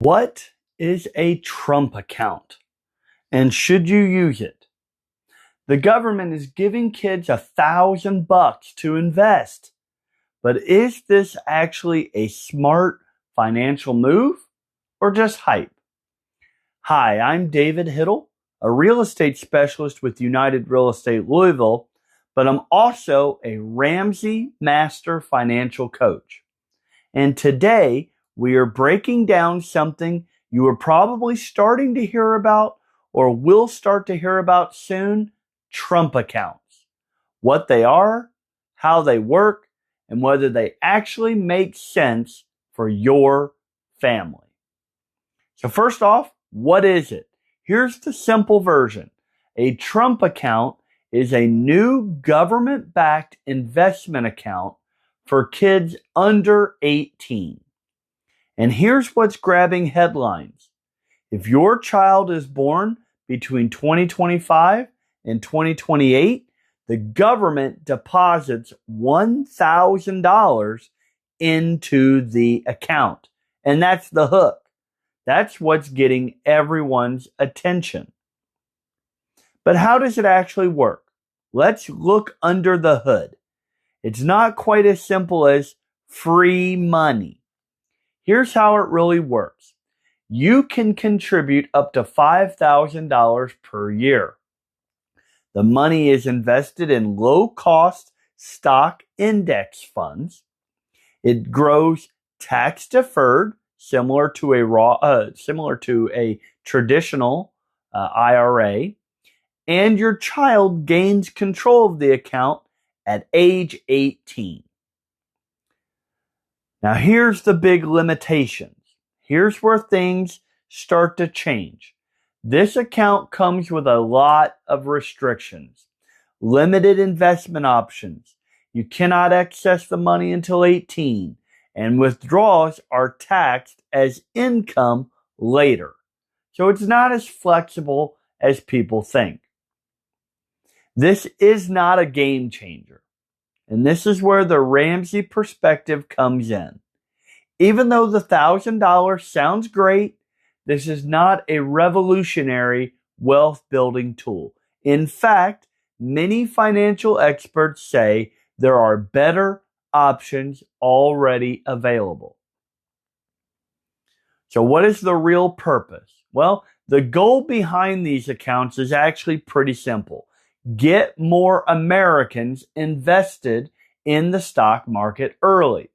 What is a Trump account? And should you use it? The government is giving kids $1,000 to invest. But is this actually a smart financial move or just hype? Hi, I'm David Hittle, a real estate specialist with United Real Estate Louisville, but I'm also a Ramsey Master Financial Coach. And today we are breaking down something you are probably starting to hear about or will start to hear about soon: Trump accounts. What they are, how they work, and whether they actually make sense for your family. So first off, what is it? Here's the simple version. A Trump account is a new government-backed investment account for kids under 18. And here's what's grabbing headlines. If your child is born between 2025 and 2028, the government deposits $1,000 into the account. And that's the hook. That's what's getting everyone's attention. But how does it actually work? Let's look under the hood. It's not quite as simple as free money. Here's how it really works. You can contribute up to $5,000 per year. The money is invested in low-cost stock index funds. It grows tax-deferred, similar to a traditional IRA, and your child gains control of the account at age 18. Now here's the big limitations. Here's where things start to change. This account comes with a lot of restrictions. Limited investment options. You cannot access the money until 18, and withdrawals are taxed as income later. So it's not as flexible as people think. This is not a game changer. And this is where the Ramsey perspective comes in. Even though the $1,000 sounds great, this is not a revolutionary wealth building tool. In fact, many financial experts say there are better options already available. So what is the real purpose? Well, the goal behind these accounts is actually pretty simple. Get more Americans invested in the stock market early.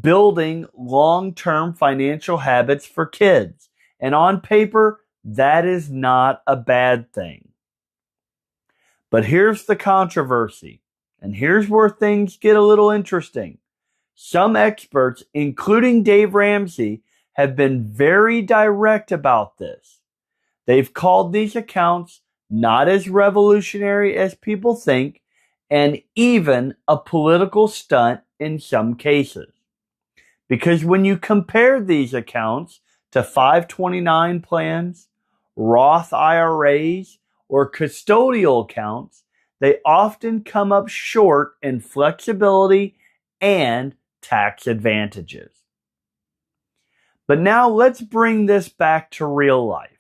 Building long-term financial habits for kids. And on paper, that is not a bad thing. But here's the controversy. And here's where things get a little interesting. Some experts, including Dave Ramsey, have been very direct about this. They've called these accounts not as revolutionary as people think, and even a political stunt in some cases. Because when you compare these accounts to 529 plans, Roth IRAs, or custodial accounts, they often come up short in flexibility and tax advantages. But now let's bring this back to real life,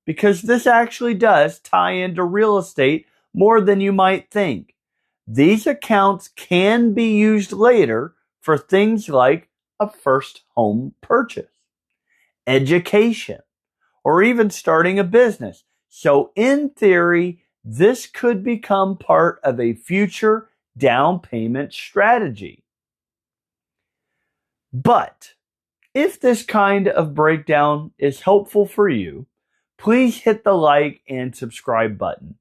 because this actually does tie into real estate more than you might think. These accounts can be used later for things like a first home purchase, education, or even starting a business. So in theory, this could become part of a future down payment strategy. But if this kind of breakdown is helpful for you, please hit the like and subscribe button.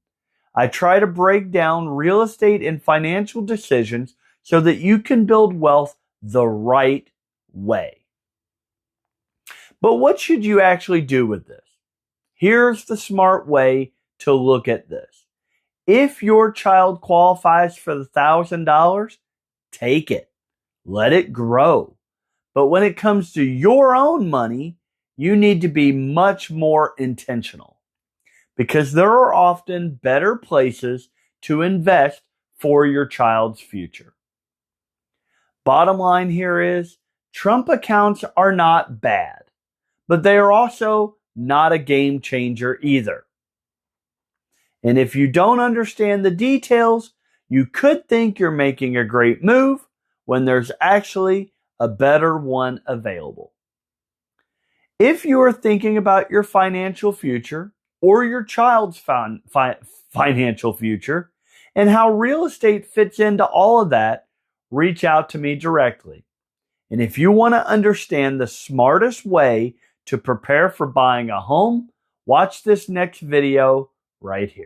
I try to break down real estate and financial decisions so that you can build wealth the right way. But what should you actually do with this? Here's the smart way to look at this. If your child qualifies for the $1,000, take it. Let it grow. But when it comes to your own money, you need to be much more intentional, because there are often better places to invest for your child's future. Bottom line here is, Trump accounts are not bad, but they are also not a game changer either. And if you don't understand the details, you could think you're making a great move when there's actually a better one available. If you are thinking about your financial future or your child's financial future and how real estate fits into all of that, reach out to me directly. And if you want to understand the smartest way to prepare for buying a home, watch this next video right here.